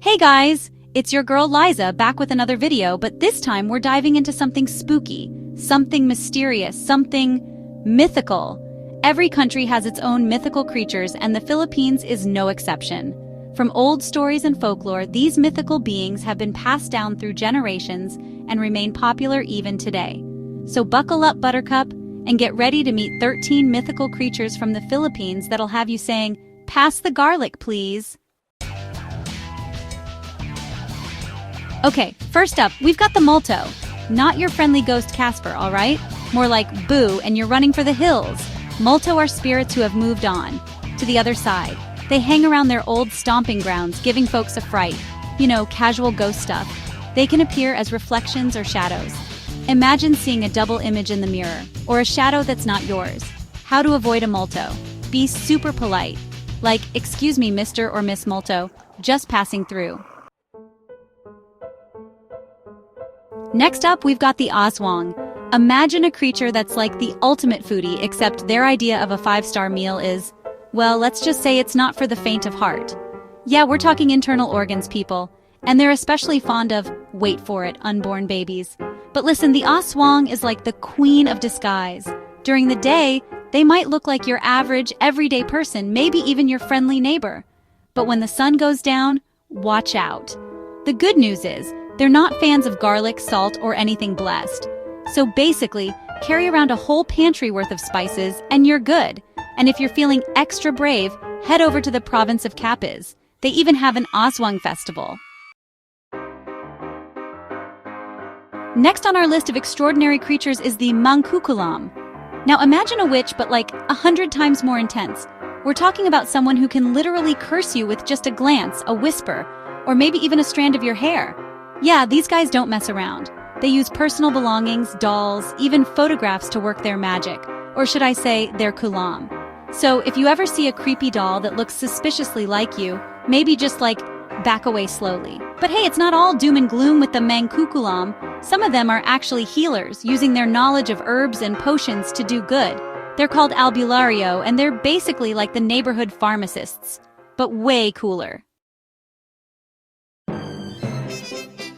Hey guys, it's your girl Liza back with another video, but this time we're diving into something spooky, something mysterious, something mythical. Every country has its own mythical creatures, and the Philippines is no exception. From old stories and folklore, these mythical beings have been passed down through generations and remain popular even today. So buckle up, Buttercup, and get ready to meet 13 mythical creatures from the Philippines that'll have you saying, "Pass the garlic, please." Okay, first up, we've got the Multo. Not your friendly ghost Casper, alright? More like boo and you're running for the hills. Multo are spirits who have moved on, to the other side. They hang around their old stomping grounds, giving folks a fright. You know, casual ghost stuff. They can appear as reflections or shadows. Imagine seeing a double image in the mirror, or a shadow that's not yours. How to avoid a Multo? Be super polite. Like, "Excuse me, Mr. or Miss Multo, just passing through." Next up, we've got the Aswang. Imagine a creature that's like the ultimate foodie, except their idea of a 5-star meal is, well, let's just say it's not for the faint of heart. Yeah, we're talking internal organs, people. And they're especially fond of, wait for it, unborn babies. But listen, the Aswang is like the queen of disguise. During the day, they might look like your average, everyday person, maybe even your friendly neighbor. But when the sun goes down, watch out. The good news is, they're not fans of garlic, salt, or anything blessed. So basically, carry around a whole pantry worth of spices and you're good. And if you're feeling extra brave, head over to the province of Capiz. They even have an Aswang festival. Next on our list of extraordinary creatures is the Mangkukulam. Now imagine a witch, but like 100 times more intense. We're talking about someone who can literally curse you with just a glance, a whisper, or maybe even a strand of your hair. Yeah, these guys don't mess around. They use personal belongings, dolls, even photographs to work their magic. Or should I say, their kulam. So if you ever see a creepy doll that looks suspiciously like you, maybe just like, back away slowly. But hey, it's not all doom and gloom with the Mangkukulam. Some of them are actually healers, using their knowledge of herbs and potions to do good. They're called albulario, and they're basically like the neighborhood pharmacists, but way cooler.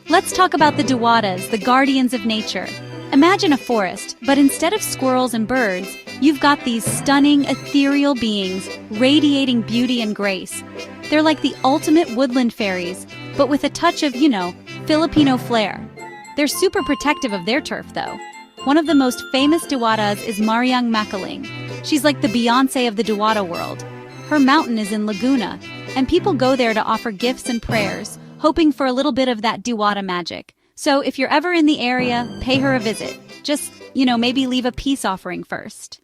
Let's talk about the Diwatas, the guardians of nature. Imagine a forest, but instead of squirrels and birds, you've got these stunning, ethereal beings, radiating beauty and grace. They're like the ultimate woodland fairies, but with a touch of, Filipino flair. They're super protective of their turf, though. One of the most famous Diwatas is Mariang Makiling. She's like the Beyoncé of the Diwata world. Her mountain is in Laguna, and people go there to offer gifts and prayers, hoping for a little bit of that Diwata magic. So if you're ever in the area, pay her a visit. Just, maybe leave a peace offering first.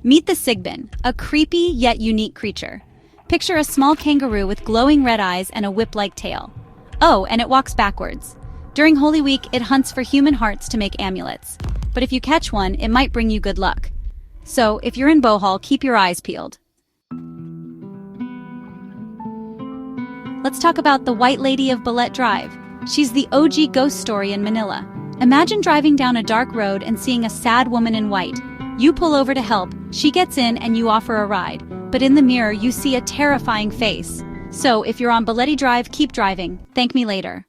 Meet the Sigbin, a creepy yet unique creature. Picture a small kangaroo with glowing red eyes and a whip-like tail. Oh, and it walks backwards. During Holy Week, it hunts for human hearts to make amulets. But if you catch one, it might bring you good luck. So if you're in Bohol, keep your eyes peeled. Let's talk about the White Lady of Ballet Drive. She's the OG ghost story in Manila. Imagine driving down a dark road and seeing a sad woman in white. You pull over to help, she gets in and you offer a ride. But in the mirror, you see a terrifying face. So if you're on Ballet Drive, keep driving. Thank me later.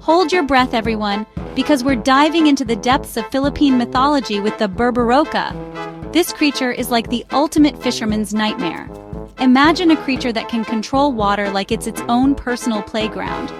Hold your breath, everyone, because we're diving into the depths of Philippine mythology with the Berberoka. This creature is like the ultimate fisherman's nightmare. Imagine a creature that can control water like it's its own personal playground.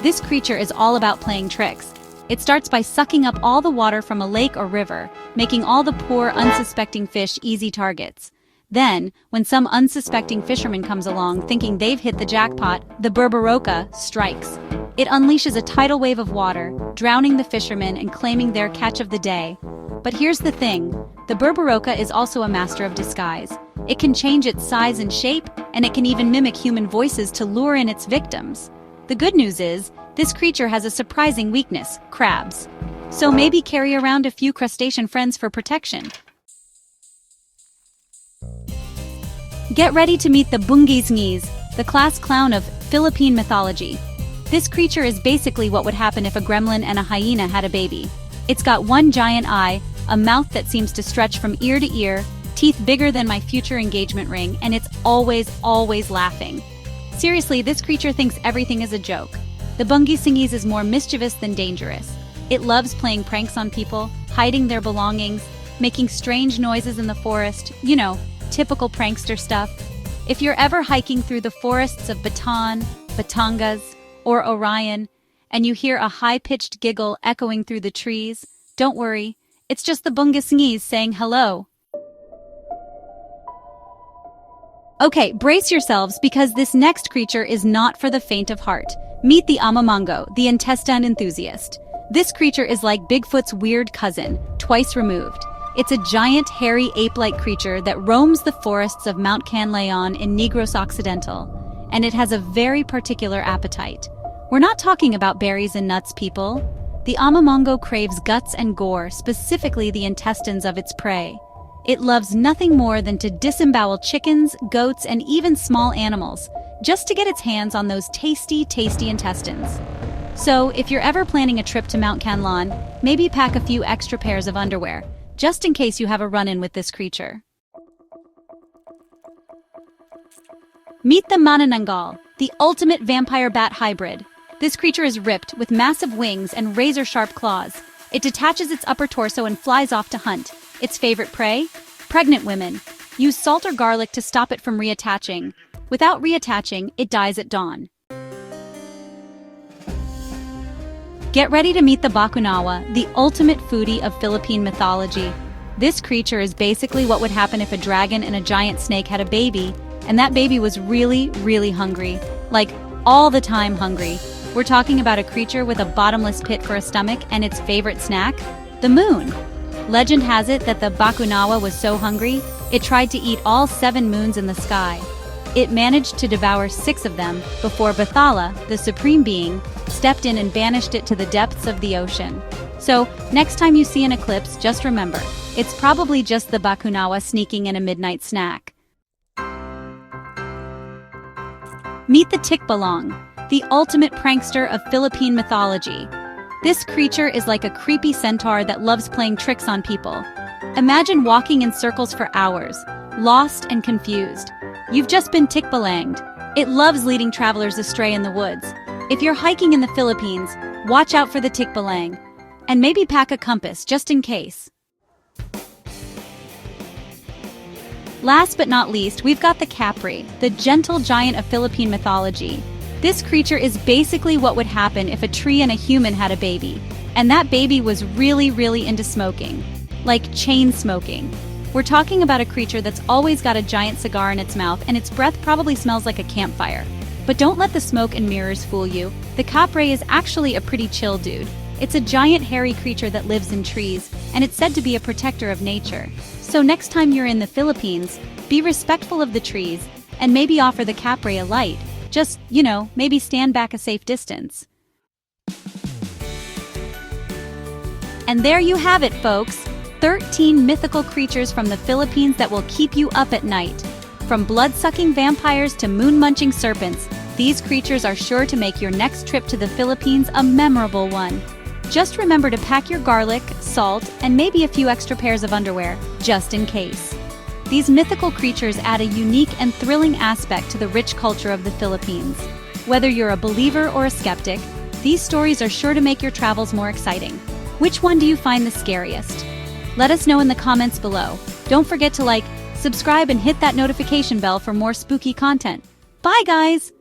This creature is all about playing tricks. It starts by sucking up all the water from a lake or river, making all the poor, unsuspecting fish easy targets. Then, when some unsuspecting fisherman comes along thinking they've hit the jackpot, the Berberoka strikes. It unleashes a tidal wave of water, drowning the fishermen and claiming their catch of the day. But here's the thing, the Berberoka is also a master of disguise. It can change its size and shape, and it can even mimic human voices to lure in its victims. The good news is, this creature has a surprising weakness, crabs. So maybe carry around a few crustacean friends for protection. Get ready to meet the Bungisngis, the class clown of Philippine mythology. This creature is basically what would happen if a gremlin and a hyena had a baby. It's got one giant eye, a mouth that seems to stretch from ear to ear, teeth bigger than my future engagement ring, and it's always laughing. Seriously, this creature thinks everything is a joke. The bungisingis is more mischievous than dangerous. It loves playing pranks on people, hiding their belongings, making strange noises in the forest, typical prankster stuff. If you're ever hiking through the forests of Bataan, Batangas, or Orion, and you hear a high-pitched giggle echoing through the trees, don't worry, it's just the bungisingis saying hello. Okay, brace yourselves because this next creature is not for the faint of heart. Meet the Amamango, the intestine enthusiast. This creature is like Bigfoot's weird cousin, twice removed. It's a giant, hairy, ape-like creature that roams the forests of Mount Canlaon in Negros Occidental, and it has a very particular appetite. We're not talking about berries and nuts, people. The Amamango craves guts and gore, specifically the intestines of its prey. It loves nothing more than to disembowel chickens, goats, and even small animals, just to get its hands on those tasty intestines. So, if you're ever planning a trip to Mount Canlaon, maybe pack a few extra pairs of underwear, just in case you have a run-in with this creature. Meet the Manananggal, the ultimate vampire bat hybrid. This creature is ripped, with massive wings and razor-sharp claws. It detaches its upper torso and flies off to hunt. Its favorite prey? Pregnant women. Use salt or garlic to stop it from reattaching. Without reattaching, it dies at dawn. Get ready to meet the Bakunawa, the ultimate foodie of Philippine mythology. This creature is basically what would happen if a dragon and a giant snake had a baby, and that baby was really hungry. Like, all the time hungry. We're talking about a creature with a bottomless pit for a stomach and its favorite snack? The moon. Legend has it that the Bakunawa was so hungry, it tried to eat all 7 moons in the sky. It managed to devour 6 of them before Bathala, the supreme being, stepped in and banished it to the depths of the ocean. So, next time you see an eclipse, just remember, it's probably just the Bakunawa sneaking in a midnight snack. Meet the Tikbalang, the ultimate prankster of Philippine mythology. This creature is like a creepy centaur that loves playing tricks on people. Imagine walking in circles for hours, lost and confused. You've just been tikbalanged. It loves leading travelers astray in the woods. If you're hiking in the Philippines, watch out for the tikbalang. And maybe pack a compass, just in case. Last but not least, we've got the Capri, the gentle giant of Philippine mythology. This creature is basically what would happen if a tree and a human had a baby, and that baby was really into smoking. Like chain smoking. We're talking about a creature that's always got a giant cigar in its mouth, and its breath probably smells like a campfire. But don't let the smoke and mirrors fool you. The Capri is actually a pretty chill dude. It's a giant hairy creature that lives in trees, and it's said to be a protector of nature. So next time you're in the Philippines, be respectful of the trees, and maybe offer the Capri a light. Just, maybe stand back a safe distance. And there you have it, folks. 13 mythical creatures from the Philippines that will keep you up at night. From blood-sucking vampires to moon-munching serpents, these creatures are sure to make your next trip to the Philippines a memorable one. Just remember to pack your garlic, salt, and maybe a few extra pairs of underwear, just in case. These mythical creatures add a unique and thrilling aspect to the rich culture of the Philippines. Whether you're a believer or a skeptic, these stories are sure to make your travels more exciting. Which one do you find the scariest? Let us know in the comments below. Don't forget to like, subscribe, and hit that notification bell for more spooky content. Bye, guys!